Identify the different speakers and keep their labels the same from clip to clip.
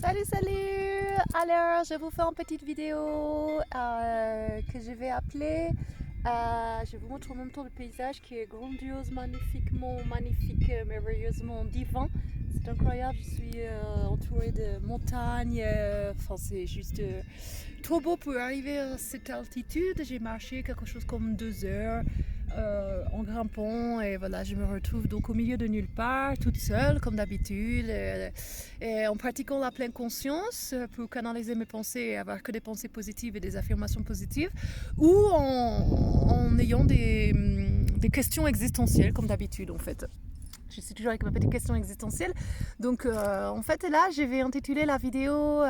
Speaker 1: Salut, salut! Alors, je vous fais une petite vidéo que je vais appeler. Je vous montre en même temps le paysage qui est grandiose, magnifiquement magnifique, merveilleusement divin. C'est incroyable, je suis entourée de montagnes. Enfin, c'est juste trop beau pour arriver à cette altitude. J'ai marché quelque chose comme 2 heures. En grimpant et voilà, je me retrouve donc au milieu de nulle part, toute seule comme d'habitude, et en pratiquant la pleine conscience pour canaliser mes pensées et avoir que des pensées positives et des affirmations positives, ou en ayant des questions existentielles comme d'habitude en fait. Je suis toujours avec ma petite question existentielle. Donc, en fait, là, je vais intituler la vidéo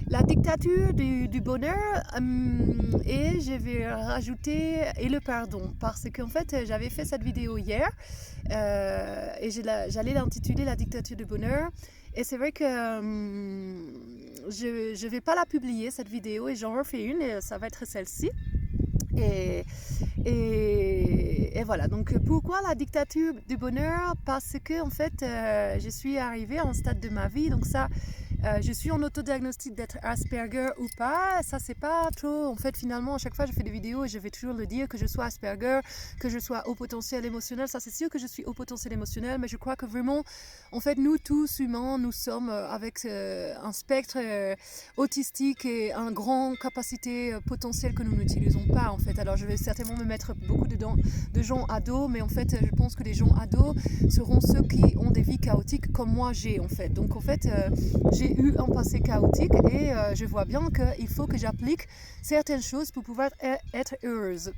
Speaker 1: la dictature du bonheur, et je vais rajouter et le pardon. Parce qu'en fait, j'avais fait cette vidéo hier et j'allais l'intituler la dictature du bonheur. Et c'est vrai que je ne vais pas la publier, cette vidéo, et j'en refais une, et ça va être celle-ci. Et voilà, donc pourquoi la dictature du bonheur? Parce que en fait, je suis arrivée à un stade de ma vie, donc ça, je suis en autodiagnostic d'être Asperger ou pas, ça c'est pas trop, en fait finalement à chaque fois je fais des vidéos et je vais toujours le dire, que je sois Asperger, que je sois haut potentiel émotionnel, ça c'est sûr que je suis haut potentiel émotionnel, mais je crois que vraiment, en fait nous tous humains, nous sommes avec un spectre autistique et une grande capacité potentielle que nous n'utilisons pas en fait. Alors je vais certainement me mettre beaucoup de gens ados, mais en fait je pense que les gens ados seront ceux qui ont des vies chaotiques comme moi j'ai en fait. Donc en fait j'ai eu un passé chaotique et je vois bien qu'il faut que j'applique certaines choses pour pouvoir être heureuse.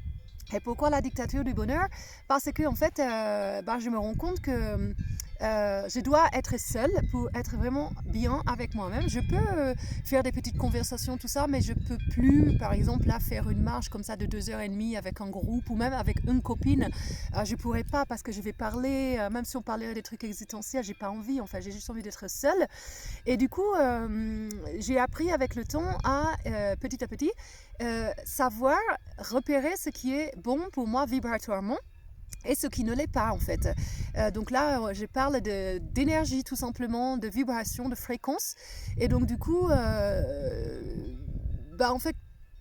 Speaker 1: Et pourquoi la dictature du bonheur? Parce que en fait, je me rends compte que je dois être seule pour être vraiment bien avec moi-même. Je peux faire des petites conversations, tout ça, mais je peux plus, par exemple, là, faire une marche comme ça de 2h30 avec un groupe ou même avec une copine. Je pourrais pas parce que je vais parler, même si on parlait des trucs existentiels, j'ai pas envie. Enfin, j'ai juste envie d'être seule. Et du coup, j'ai appris avec le temps à petit savoir repérer ce qui est bon pour moi vibratoirement et ce qui ne l'est pas en fait. Donc là, je parle d'énergie tout simplement, de vibration, de fréquence. Et donc du coup, en fait,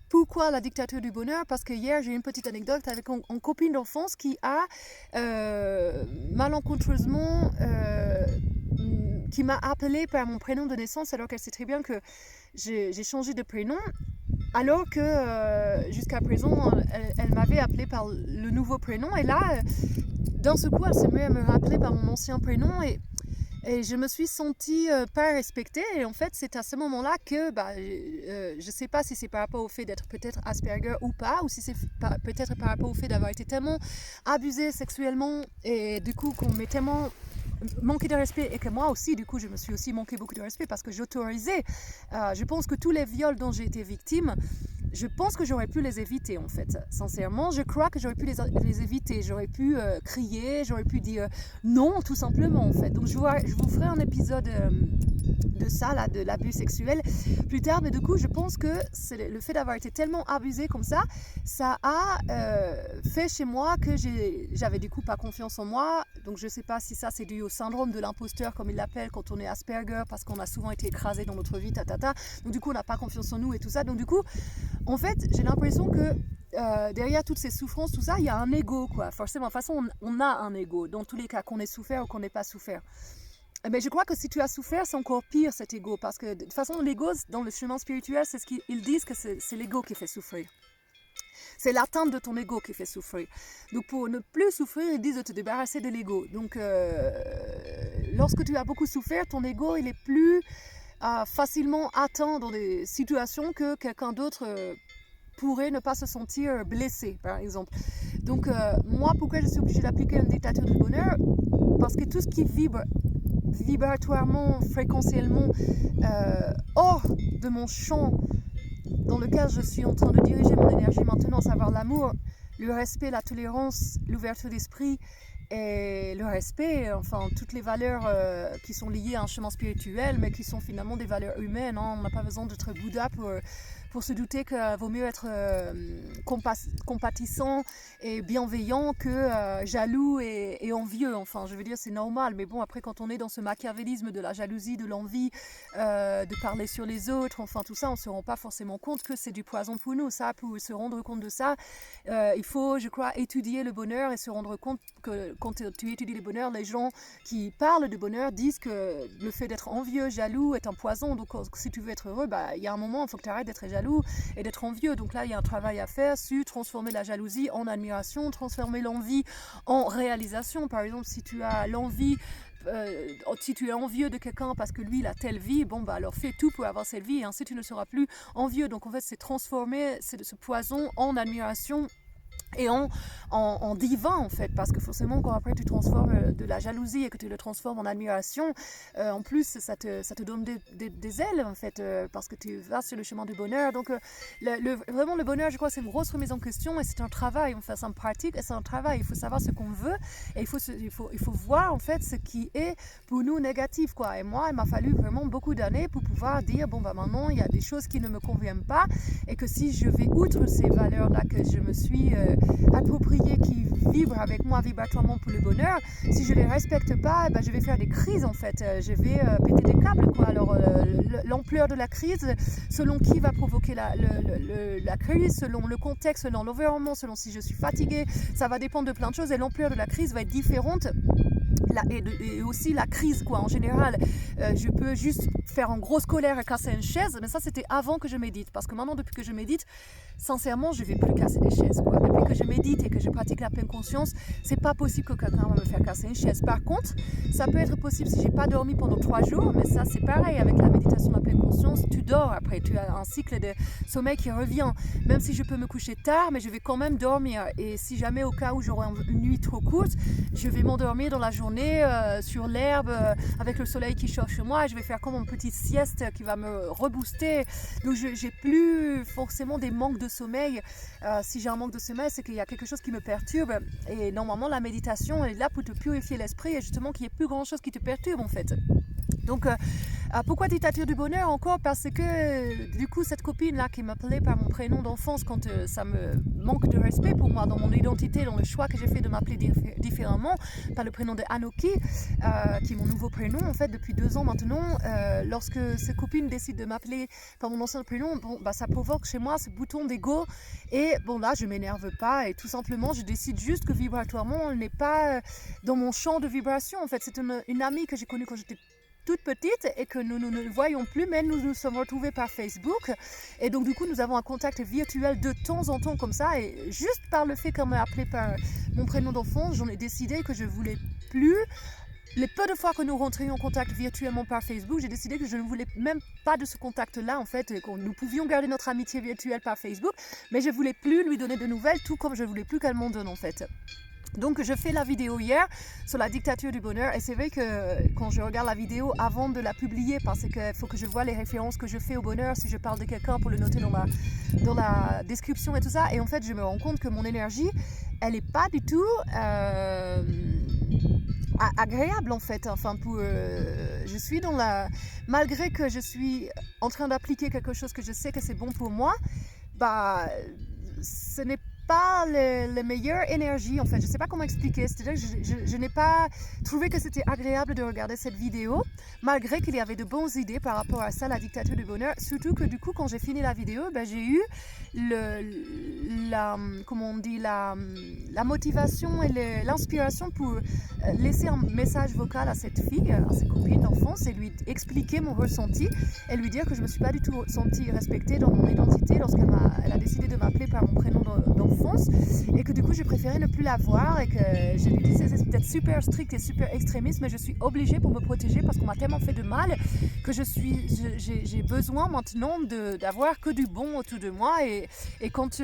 Speaker 1: pourquoi la dictature du bonheur? Parce que hier, j'ai eu une petite anecdote avec une copine d'enfance qui a malencontreusement qui m'a appelée par mon prénom de naissance alors qu'elle sait très bien que j'ai changé de prénom. Alors que jusqu'à présent, elle m'avait appelée par le nouveau prénom. Et là, d'un seul coup, elle s'est mise à me rappeler par mon ancien prénom. Et je me suis sentie pas respectée. Et en fait, c'est à ce moment-là que je ne sais pas si c'est par rapport au fait d'être peut-être Asperger ou pas, ou si c'est peut-être par rapport au fait d'avoir été tellement abusée sexuellement et du coup qu'on m'ait tellement manqué de respect, et que moi aussi du coup je me suis aussi manqué beaucoup de respect parce que j'autorisais, je pense que tous les viols dont j'ai été victime, je pense que j'aurais pu les éviter en fait, sincèrement je crois que j'aurais pu les éviter, j'aurais pu crier, j'aurais pu dire non tout simplement en fait. Donc je vous ferai un épisode de ça là, de l'abus sexuel plus tard, mais du coup je pense que c'est le fait d'avoir été tellement abusée comme ça a fait chez moi que j'avais du coup pas confiance en moi. Donc je sais pas si ça c'est dû au syndrome de l'imposteur comme ils l'appellent quand on est Asperger, parce qu'on a souvent été écrasé dans notre vie, donc du coup on n'a pas confiance en nous et tout ça. Donc du coup en fait j'ai l'impression que derrière toutes ces souffrances, tout ça, il y a un ego quoi. Forcément, de toute façon on a un ego dans tous les cas, qu'on ait souffert ou qu'on n'ait pas souffert. Mais je crois que si tu as souffert, c'est encore pire cet ego, parce que de toute façon l'ego dans le chemin spirituel, c'est ce qu'ils disent, que c'est l'ego qui fait souffrir. C'est l'atteinte de ton ego qui fait souffrir. Donc pour ne plus souffrir, ils disent de te débarrasser de l'ego. Donc lorsque tu as beaucoup souffert, ton ego il est plus facilement atteint dans des situations que quelqu'un d'autre pourrait ne pas se sentir blessé, par exemple. Donc moi, pourquoi je suis obligée d'appliquer une dictature du bonheur? Parce que tout ce qui vibre vibratoirement, fréquentiellement hors de mon champ dans lequel je suis en train de diriger mon énergie maintenant, à savoir l'amour, le respect, la tolérance, l'ouverture d'esprit et le respect, enfin toutes les valeurs qui sont liées à un chemin spirituel, mais qui sont finalement des valeurs humaines. Hein. On n'a pas besoin d'être Bouddha pour se douter qu'il vaut mieux être compatissant et bienveillant que jaloux et envieux. Enfin, je veux dire, c'est normal. Mais bon, après, quand on est dans ce machiavélisme de la jalousie, de l'envie, de parler sur les autres, enfin tout ça, on ne se rend pas forcément compte que c'est du poison pour nous. Ça, pour se rendre compte de ça, il faut, je crois, étudier le bonheur et se rendre compte que quand tu étudies le bonheur, les gens qui parlent de bonheur disent que le fait d'être envieux, jaloux est un poison. Donc si tu veux être heureux, il y a un moment, il faut que tu arrêtes d'être jaloux et d'être envieux. Donc là, il y a un travail à faire sur transformer la jalousie en admiration, transformer l'envie en réalisation. Par exemple, si tu as l'envie si tu es envieux de quelqu'un parce que lui il a telle vie, alors fais tout pour avoir cette vie et ainsi tu ne seras plus envieux. Donc en fait c'est transformer ce poison en admiration et en divin en fait, parce que forcément quand après tu transformes de la jalousie et que tu le transformes en admiration, en plus ça te donne des ailes en fait, parce que tu vas sur le chemin du bonheur. Donc vraiment le bonheur, je crois, c'est une grosse remise en question et c'est un travail, enfin c'est une pratique et c'est un travail. Il faut savoir ce qu'on veut et il faut voir en fait ce qui est pour nous négatif quoi. Et moi il m'a fallu vraiment beaucoup d'années pour pouvoir dire maintenant il y a des choses qui ne me conviennent pas et que si je vais outre ces valeurs là que je me suis appropriées, qui vibrent avec moi vibratoirement pour le bonheur, si je les respecte pas, je vais faire des crises en fait, je vais péter des câbles quoi. Alors l'ampleur de la crise, selon qui va provoquer la crise, selon le contexte, selon l'environnement, selon si je suis fatiguée, ça va dépendre de plein de choses et l'ampleur de la crise va être différente. Et aussi la crise quoi en général, je peux juste faire en grosse colère et casser une chaise, mais ça c'était avant que je médite, parce que maintenant depuis que je médite, sincèrement je vais plus casser des chaises quoi. Depuis que je médite et que je pratique la pleine conscience, c'est pas possible que quelqu'un va me faire casser une chaise. Par contre ça peut être possible si j'ai pas dormi pendant 3 jours, mais ça c'est pareil avec la méditation de la pleine conscience, tu dors après, tu as un cycle de sommeil qui revient, même si je peux me coucher tard, mais je vais quand même dormir. Et si jamais au cas où j'aurai une nuit trop courte, je vais m'endormir dans la journée sur l'herbe avec le soleil qui chauffe sur moi et je vais faire comme une petite sieste qui va me rebooster. Donc j'ai plus forcément des manques de sommeil. Si j'ai un manque de sommeil, c'est qu'il y a quelque chose qui me perturbe et normalement la méditation elle est là pour te purifier l'esprit et justement qu'il n'y ait plus grand chose qui te perturbe en fait. Donc pourquoi dictature du bonheur encore? Parce que du coup cette copine là qui m'appelait par mon prénom d'enfance quand ça me manque de respect pour moi dans mon identité, dans le choix que j'ai fait de m'appeler différemment par le prénom de Anoki, qui est mon nouveau prénom en fait depuis 2 ans maintenant. Lorsque cette copine décide de m'appeler par mon ancien prénom, ça provoque chez moi ce bouton d'ego et là je m'énerve pas et tout simplement je décide juste que vibratoirement elle n'est pas dans mon champ de vibration. En fait c'est une amie que j'ai connue quand j'étais toute petite et que nous ne voyons plus, mais nous nous sommes retrouvés par Facebook et donc du coup nous avons un contact virtuel de temps en temps comme ça, et juste par le fait qu'elle m'a appelé par mon prénom d'enfant, j'en ai décidé que je voulais plus. Les peu de fois que nous rentrions en contact virtuellement par Facebook, j'ai décidé que je ne voulais même pas de ce contact-là en fait, que nous pouvions garder notre amitié virtuelle par Facebook, mais je voulais plus lui donner de nouvelles, tout comme je voulais plus qu'elle m'en donne en fait. Donc je fais la vidéo hier sur la dictature du bonheur et c'est vrai que quand je regarde la vidéo avant de la publier, parce qu'il faut que je vois les références que je fais au bonheur si je parle de quelqu'un pour le noter dans la description et tout ça, et en fait je me rends compte que mon énergie elle n'est pas du tout agréable en fait, enfin je suis dans malgré que je suis en train d'appliquer quelque chose que je sais que c'est bon pour moi, ce n'est pas les meilleures énergies en fait, je sais pas comment expliquer, c'est-à-dire que je n'ai pas trouvé que c'était agréable de regarder cette vidéo, malgré qu'il y avait de bonnes idées par rapport à ça, la dictature du bonheur, surtout que du coup quand j'ai fini la vidéo, j'ai eu la motivation et l'inspiration pour laisser un message vocal à cette fille, à cette copine d'enfance, et lui expliquer mon ressenti et lui dire que je me suis pas du tout sentie respectée dans mon identité lorsqu'elle a décidé de m'appeler par mon prénom d'enfance, et que du coup j'ai préféré ne plus la voir et que je lui dis c'est peut-être super strict et super extrémiste, mais je suis obligée pour me protéger parce qu'on m'a tellement fait de mal que j'ai besoin maintenant d'avoir que du bon autour de moi, et quand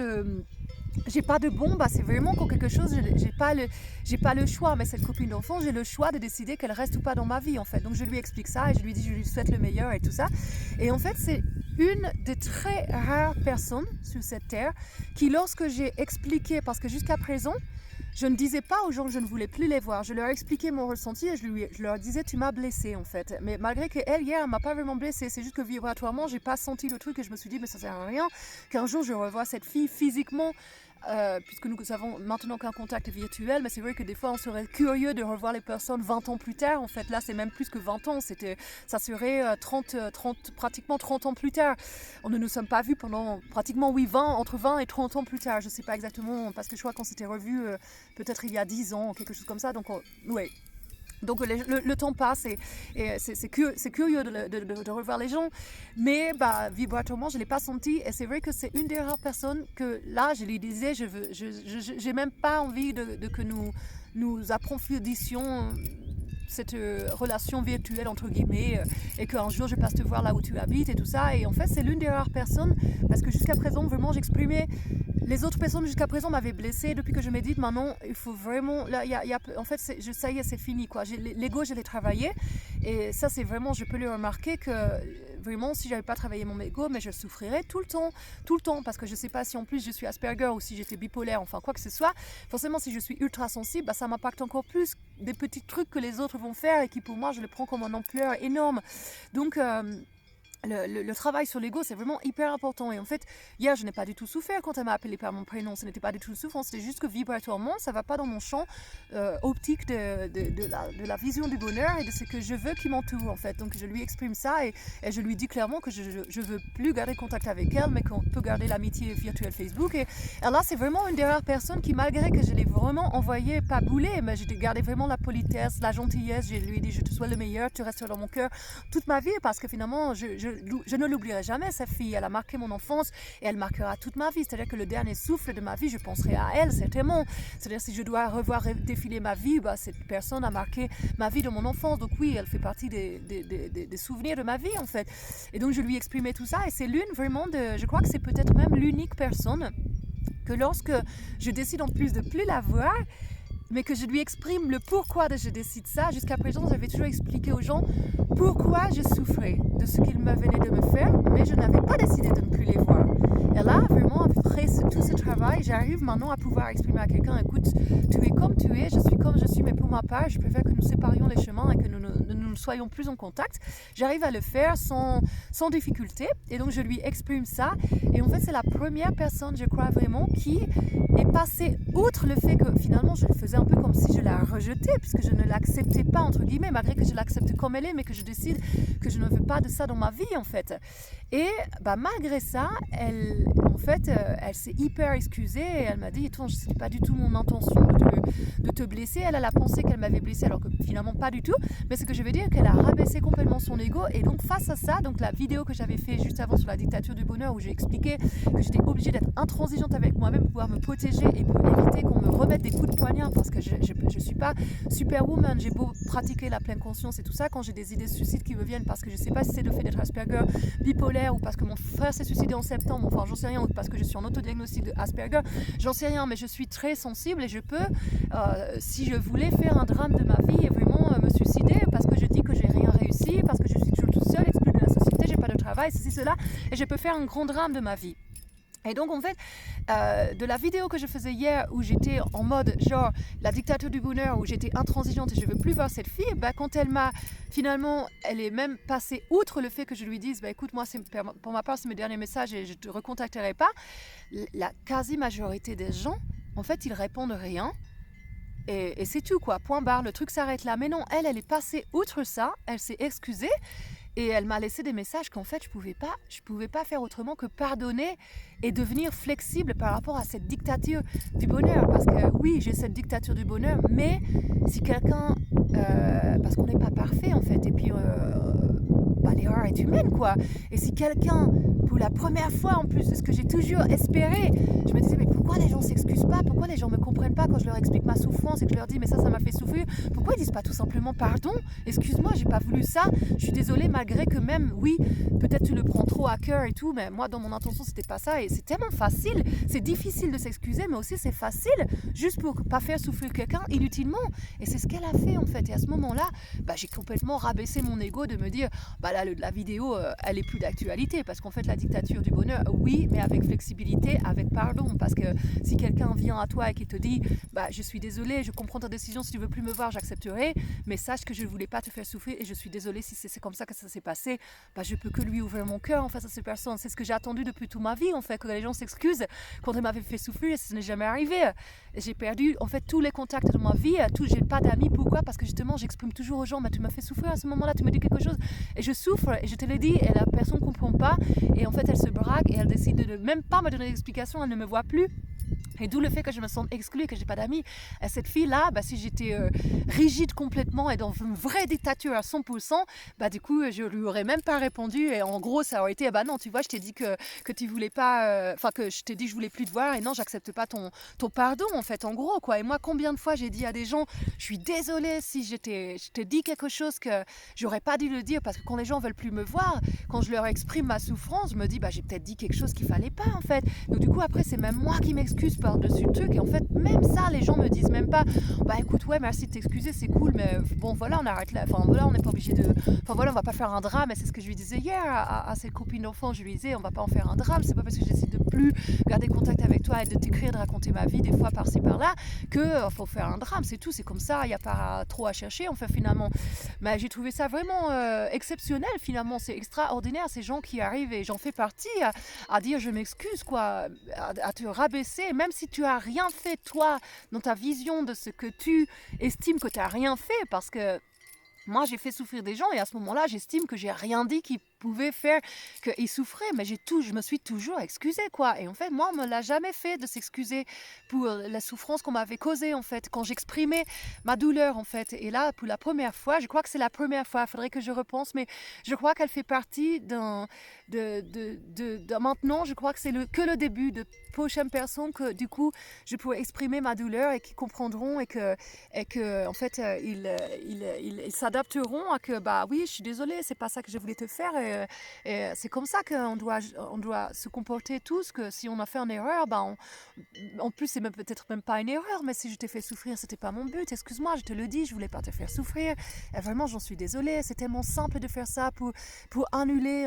Speaker 1: j'ai pas de bon, c'est vraiment quand quelque chose, j'ai pas le choix, mais cette copine d'enfant, j'ai le choix de décider qu'elle reste ou pas dans ma vie en fait. Donc je lui explique ça et je lui dis, je lui souhaite le meilleur et tout ça. Et en fait c'est une des très rares personnes sur cette terre qui, lorsque j'ai expliqué, parce que jusqu'à présent je ne disais pas aux gens que je ne voulais plus les voir. Je leur expliquais mon ressenti et je leur disais tu m'as blessée en fait. Mais malgré qu'elle hier elle m'a pas vraiment blessée, c'est juste que vibratoirement j'ai pas senti le truc et je me suis dit mais ça sert à rien qu'un jour je revoie cette fille physiquement. Puisque nous avons maintenant qu'un contact virtuel, mais c'est vrai que des fois on serait curieux de revoir les personnes 20 ans plus tard. En fait là c'est même plus que 20 ans, ça serait pratiquement 30 ans plus tard. On ne nous sommes pas vus pendant pratiquement entre 20 et 30 ans plus tard. Je ne sais pas exactement parce que je crois qu'on s'était revus peut-être il y a 10 ans, quelque chose comme ça. Donc ouais. Donc le temps passe et c'est curieux de revoir les gens, mais vibratoirement je ne l'ai pas senti et c'est vrai que c'est une des rares personnes que là je lui disais j'ai même pas envie que nous approfondissions cette relation virtuelle entre guillemets et qu'un jour je passe te voir là où tu habites et tout ça. Et en fait c'est l'une des rares personnes parce que jusqu'à présent vraiment j'exprimais. Les autres personnes jusqu'à présent m'avaient blessée depuis que je médite. Maintenant, il faut vraiment. Là, en fait, ça y est, c'est fini. L'ego, je l'ai travaillé. Et ça, c'est vraiment. Je peux le remarquer que vraiment, si je n'avais pas travaillé mon ego, mais je souffrirais tout le temps. Parce que je ne sais pas si en plus je suis Asperger ou si j'étais bipolaire, enfin quoi que ce soit. Forcément, si je suis ultra sensible, ça m'impacte encore plus des petits trucs que les autres vont faire et qui, pour moi, je le prends comme une ampleur énorme. Donc. Le travail sur l'ego, c'est vraiment hyper important. Et en fait, hier, je n'ai pas du tout souffert quand elle m'a appelé par mon prénom. Ce n'était pas du tout souffrance, c'était juste que vibratoirement, ça ne va pas dans mon champ optique de la vision du bonheur et de ce que je veux qui m'entoure, en fait. Donc, je lui exprime ça et je lui dis clairement que je ne veux plus garder contact avec elle, mais qu'on peut garder l'amitié virtuelle Facebook. Et là, c'est vraiment une des rares personnes qui, malgré que je l'ai vraiment envoyé, pas boulé, mais j'ai gardé vraiment la politesse, la gentillesse. Je lui ai dit, je te souhaite le meilleur, tu resteras dans mon cœur toute ma vie, parce que finalement, je ne l'oublierai jamais, cette fille. Elle a marqué mon enfance et elle marquera toute ma vie. C'est-à-dire que le dernier souffle de ma vie, je penserai à elle, certainement. C'est-à-dire si je dois revoir défiler ma vie, cette personne a marqué ma vie de mon enfance. Donc oui, elle fait partie des souvenirs de ma vie, en fait. Et donc je lui exprimais tout ça. Et c'est l'une vraiment je crois que c'est peut-être même l'unique personne que lorsque je décide en plus de plus la voir, mais que je lui exprime le pourquoi je décide ça. Jusqu'à présent, j'avais toujours expliqué aux gens pourquoi je souffrais de ce qu'ils me venaient de me faire, mais je n'avais pas décidé de ne plus les voir. Et là, vraiment, après tout ce travail, j'arrive maintenant à pouvoir exprimer à quelqu'un, écoute, tu es comme tu es, je suis comme je suis, mais pour ma part, je préfère que nous séparions les chemins et que nous ne soyons plus en contact. J'arrive à le faire sans difficulté, et donc je lui exprime ça. Et en fait, c'est la première personne, je crois vraiment, qui est passée outre le fait que finalement, je le faisais un peu comme si je la rejetais, puisque je ne l'acceptais pas, entre guillemets, malgré que je l'accepte comme elle est, mais que je décide que je ne veux pas de ça dans ma vie, en fait. Et malgré ça, elle s'est hyper excusée et elle m'a dit, ce n'est pas du tout mon intention de te blesser. Elle a pensé qu'elle m'avait blessée, alors que finalement pas du tout. Mais ce que je veux dire, qu'elle a rabaissé complètement son ego. Et donc face à ça, donc la vidéo que j'avais fait juste avant sur la dictature du bonheur, où j'ai expliqué que j'étais obligée d'être intransigeante avec moi-même pour pouvoir me protéger et pour éviter qu'on me remette des coups de poignard, parce que je suis pas superwoman. J'ai beau pratiquer la pleine conscience et tout ça, quand j'ai des idées de suicide qui me viennent, parce que je sais pas si c'est le fait d'être Asperger, bipolaire, ou parce que mon frère s'est suicidé en septembre, enfin j'en sais rien, ou parce que je suis en autodiagnostic de Asperger, j'en sais rien, mais je suis très sensible et je peux, si je voulais faire un drame de ma vie et vraiment me suicider, parce que je dis que j'ai rien réussi, parce que je suis toujours toute seule, exclue de la société, j'ai pas de travail, ceci, cela, et je peux faire un grand drame de ma vie. Et donc en fait, de la vidéo que je faisais hier où j'étais en mode genre la dictature du bonheur, où j'étais intransigeante et je veux plus voir cette fille, quand elle est même passée outre le fait que je lui dise écoute, moi pour ma part c'est mes derniers messages et je te recontacterai pas, la quasi-majorité des gens, en fait ils répondent rien. Et c'est tout quoi, point barre, le truc s'arrête là. Mais non, elle est passée outre ça, elle s'est excusée. Et elle m'a laissé des messages qu'en fait, je pouvais pas faire autrement que pardonner et devenir flexible par rapport à cette dictature du bonheur. Parce que oui, j'ai cette dictature du bonheur, mais si quelqu'un... parce qu'on n'est pas parfait en fait, et puis l'erreur est humaine quoi. Et si quelqu'un, pour la première fois en plus de ce que j'ai toujours espéré, je me disais mais pourquoi les gens s'excusent pas, pourquoi les gens me comprennent pas quand je leur explique ma souffrance et que je leur dis mais ça m'a fait souffrir, pourquoi ils disent pas tout simplement pardon, excuse-moi, j'ai pas voulu ça, je suis désolée, malgré que même, oui, peut-être tu le prends trop à cœur et tout, mais moi dans mon intention c'était pas ça. Et c'est tellement facile, c'est difficile de s'excuser, mais aussi c'est facile juste pour pas faire souffrir quelqu'un inutilement. Et c'est ce qu'elle a fait en fait. Et à ce moment-là, j'ai complètement rabaissé mon ego de me dire la vidéo elle est plus d'actualité, parce qu'en fait la dictature du bonheur, oui, mais avec flexibilité, avec pardon, parce que si quelqu'un vient à toi et qui te dit je suis désolée, je comprends ta décision, si tu veux plus me voir j'accepterai, mais sache que je ne voulais pas te faire souffrir et je suis désolée si c'est comme ça que ça s'est passé. Je peux que lui ouvrir mon cœur en face à ces personnes. C'est ce que j'ai attendu depuis toute ma vie en fait, que les gens s'excusent quand ils m'avaient fait souffrir, et ce n'est jamais arrivé. J'ai perdu en fait tous les contacts de ma vie, j'ai pas d'amis. Pourquoi? Parce que justement j'exprime toujours aux gens, tu m'as fait souffrir à ce moment-là, tu me dis quelque chose et je souffre et je te le dis et la personne ne comprend pas et en fait elle se braque et elle décide de même pas me donner d'explication, elle ne me voit plus. Et d'où le fait que je me sens exclue et que j'ai pas d'amis. Et cette fille-là, si j'étais rigide complètement et dans une vraie dictature à 100%, du coup, je lui aurais même pas répondu. Et en gros, ça aurait été, non, tu vois, je t'ai dit que tu voulais pas, que je t'ai dit que je voulais plus te voir et non, j'accepte pas ton pardon, en fait, en gros, quoi. Et moi, combien de fois j'ai dit à des gens, je suis désolée si je t'ai dit quelque chose que j'aurais pas dû le dire, parce que quand les gens veulent plus me voir, quand je leur exprime ma souffrance, je me dis, j'ai peut-être dit quelque chose qu'il fallait pas, en fait. Donc, du coup, après, c'est même moi qui m'excuse par-dessus le truc, et en fait même ça les gens me disent même pas écoute ouais merci de t'excuser, c'est cool, mais bon voilà on arrête là, on n'est pas obligé de, on va pas faire un drame. Et c'est ce que je lui disais hier à cette copine d'enfant, je lui disais on va pas en faire un drame, c'est pas parce que j'essaie de plus garder contact avec toi et de t'écrire, de raconter ma vie des fois par-ci par-là que faut faire un drame, c'est tout, c'est comme ça, il n'y a pas trop à chercher en fait finalement. Mais j'ai trouvé ça vraiment exceptionnel finalement, c'est extraordinaire ces gens qui arrivent, et j'en fais partie, à dire je m'excuse quoi, à te rabaisser, même si tu as rien fait toi dans ta vision de ce que tu estimes que tu n'as rien fait, parce que moi j'ai fait souffrir des gens et à ce moment-là j'estime que j'ai rien dit qui pouvait faire qu'ils souffraient, mais je me suis toujours excusée quoi. Et en fait moi on me l'a jamais fait de s'excuser pour la souffrance qu'on m'avait causée en fait, quand j'exprimais ma douleur en fait. Et là pour la première fois, je crois que c'est la première fois, il faudrait que je repense, mais je crois qu'elle fait partie de maintenant, je crois que c'est que le début de prochaines personnes que du coup je pourrais exprimer ma douleur et qui comprendront et que en fait ils s'adapteront à que oui je suis désolée, c'est pas ça que je voulais te faire, et c'est comme ça qu'on doit se comporter tous, que si on a fait une erreur, en plus c'est peut-être même pas une erreur, mais si je t'ai fait souffrir c'était pas mon but, excuse-moi, je te le dis, je voulais pas te faire souffrir et vraiment j'en suis désolée, c'est tellement simple de faire ça pour annuler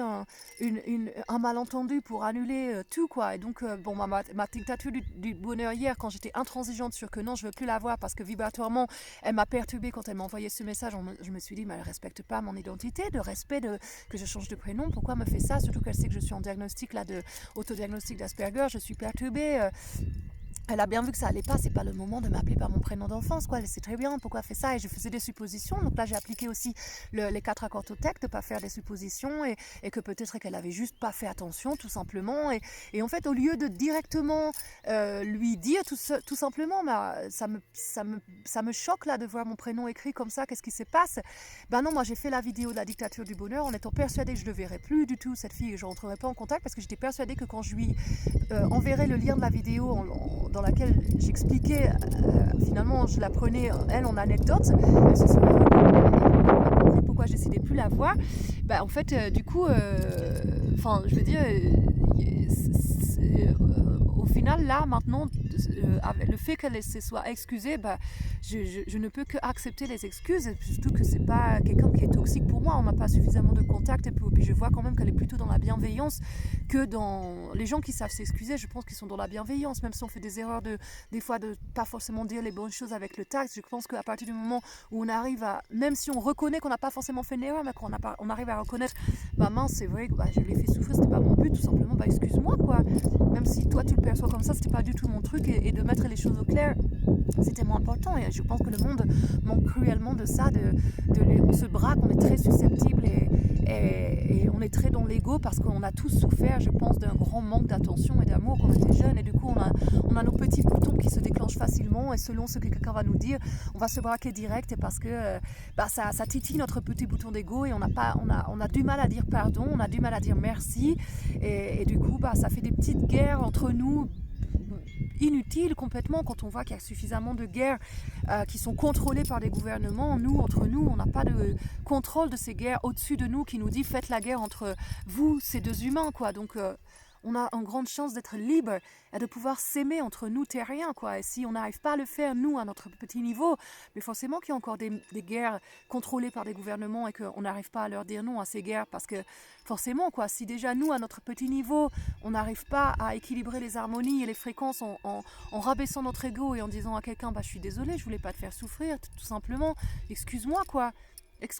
Speaker 1: un malentendu, pour annuler tout quoi. Et donc ma dictature du bonheur hier, quand j'étais intransigeante sur que non je veux plus la voir parce que vibratoirement elle m'a perturbée quand elle m'a envoyé ce message, je me suis dit mais elle respecte pas mon identité, de respect que je change de prénom, pourquoi me fait ça, surtout qu'elle sait que je suis en diagnostic là de autodiagnostic d'Asperger, je suis perturbée. Elle a bien vu que ça allait pas, c'est pas le moment de m'appeler par mon prénom d'enfance, quoi. Elle sait très bien pourquoi elle fait ça, et je faisais des suppositions. Donc là, j'ai appliqué aussi les 4 accords Toltec, de pas faire des suppositions, et que peut-être qu'elle avait juste pas fait attention, tout simplement. Et en fait, au lieu de directement lui dire tout simplement, ça me choque là de voir mon prénom écrit comme ça, qu'est-ce qui se passe? Non, moi j'ai fait la vidéo de la dictature du bonheur en étant persuadée que je ne le verrais plus du tout, cette fille, et je rentrerai pas en contact, parce que j'étais persuadée que quand je lui enverrais le lien de la vidéo dans laquelle j'expliquais, finalement je la prenais elle en anecdote, elle se serait compris pourquoi je décidais plus la voir. En fait du coup je veux dire au final là maintenant avec le fait qu'elle se soit excusée, je ne peux que accepter les excuses, surtout que c'est pas quelqu'un qui est toxique pour moi, on n'a pas suffisamment de contact, et puis je vois quand même qu'elle est plutôt dans la bienveillance que dans les gens qui savent s'excuser. Je pense qu'ils sont dans la bienveillance, même si on fait des erreurs des fois de pas forcément dire les bonnes choses avec le tact. Je pense qu'à partir du moment où on arrive à, même si on reconnaît qu'on n'a pas forcément fait une erreur, mais qu'on arrive à reconnaître mince c'est vrai que je l'ai fait souffrir, c'était pas mon but, tout simplement, excuse-moi quoi, même si toi tu le perçois comme ça, c'était pas du tout mon truc, et de mettre les choses au clair c'était moins important. Et je pense que le monde manque cruellement de ça, on se braque, on est très susceptible et on est très dans l'ego, parce qu'on a tous souffert, je pense, d'un grand manque d'attention et d'amour quand on était jeune, et du coup on a nos petits boutons qui se déclenchent facilement, et selon ce que quelqu'un va nous dire, on va se braquer direct, et parce que ça titille notre petit bouton d'ego, et on a du mal à dire pardon, on a du mal à dire merci, et du coup ça fait des petites guerres entre nous inutiles complètement, quand on voit qu'il y a suffisamment de guerres qui sont contrôlées par des gouvernements. Entre nous, on n'a pas de contrôle de ces guerres au-dessus de nous qui nous dit faites la guerre entre vous, ces deux humains quoi. Donc on a une grande chance d'être libre et de pouvoir s'aimer entre nous terriens, quoi. Et si on n'arrive pas à le faire, nous, à notre petit niveau, mais forcément qu'il y a encore des guerres contrôlées par des gouvernements et qu'on n'arrive pas à leur dire non à ces guerres, parce que forcément, quoi, si déjà nous, à notre petit niveau, on n'arrive pas à équilibrer les harmonies et les fréquences en rabaissant notre ego et en disant à quelqu'un, bah, je suis désolée, je voulais pas te faire souffrir, tout simplement, excuse-moi, quoi.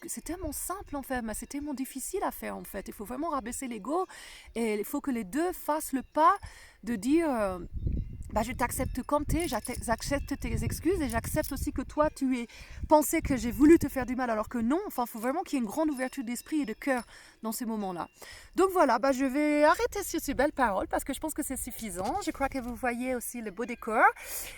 Speaker 1: C'est tellement simple en fait, mais c'est tellement difficile à faire en fait. Il faut vraiment rabaisser l'ego et il faut que les deux fassent le pas de dire bah, je t'accepte comme t'es, j'accepte tes excuses et j'accepte aussi que toi tu aies pensé que j'ai voulu te faire du mal alors que non. Enfin, il faut vraiment qu'il y ait une grande ouverture d'esprit et de cœur dans ces moments-là. Donc voilà, bah, je vais arrêter sur ces belles paroles parce que je pense que c'est suffisant. Je crois que vous voyez aussi le beau décor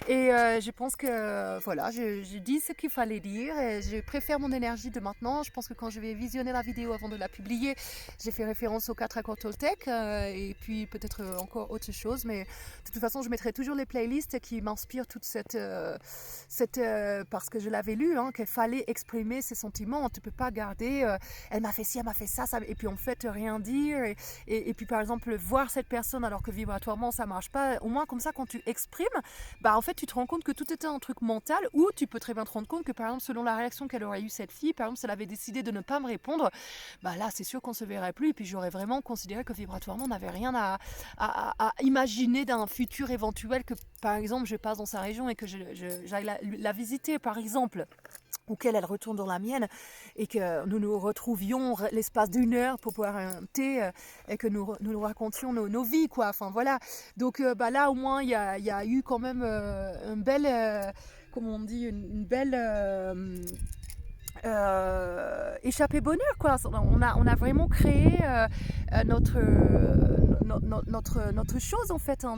Speaker 1: et je pense que voilà, je dis ce qu'il fallait dire et je préfère mon énergie de maintenant. Je pense que quand je vais visionner la vidéo avant de la publier, j'ai fait référence aux 4 accords Toltec et puis peut-être encore autre chose, mais de toute façon je mettrai toujours les playlists qui m'inspirent toute cette parce que je l'avais lu, hein, qu'il fallait exprimer ses sentiments. Tu peux pas garder elle m'a fait ci, elle m'a fait ça, et puis en fait rien dire et puis par exemple voir cette personne alors que vibratoirement ça marche pas. Au moins comme ça quand tu exprimes, bah en fait tu te rends compte que tout était un truc mental, ou tu peux très bien te rendre compte que par exemple selon la réaction qu'elle aurait eu cette fille, par exemple si elle avait décidé de ne pas me répondre, bah là c'est sûr qu'on se verrait plus et puis j'aurais vraiment considéré que vibratoirement on n'avait rien à imaginer d'un futur éventuel, que par exemple je passe dans sa région et que j'aille la visiter par exemple, ou qu'elle retourne dans la mienne et que nous nous retrouvions l'espace d'une heure pour boire un thé et que nous racontions nos vies, quoi. Enfin voilà, donc bah là au moins il y a eu quand même une belle comment on dit, une belle échappée bonheur, quoi. On a vraiment créé notre chose en fait. On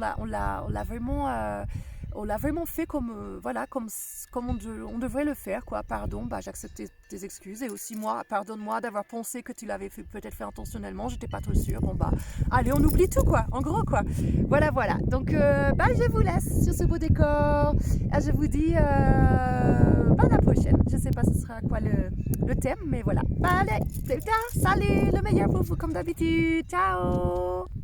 Speaker 1: l'a vraiment fait comme voilà, comme on devrait le faire, quoi. Pardon, bah j'accepte tes excuses et aussi moi, pardonne-moi d'avoir pensé que tu l'avais peut-être fait intentionnellement, j'étais pas trop sûre. Bon bah allez, on oublie tout, quoi, en gros, quoi. Voilà. Donc bah je vous laisse sur ce beau décor. Et je vous dis bah, à la prochaine. Je sais pas ce sera quoi le thème, mais voilà. Bah, allez, plus tard, salut, le meilleur pour vous comme d'habitude. Ciao.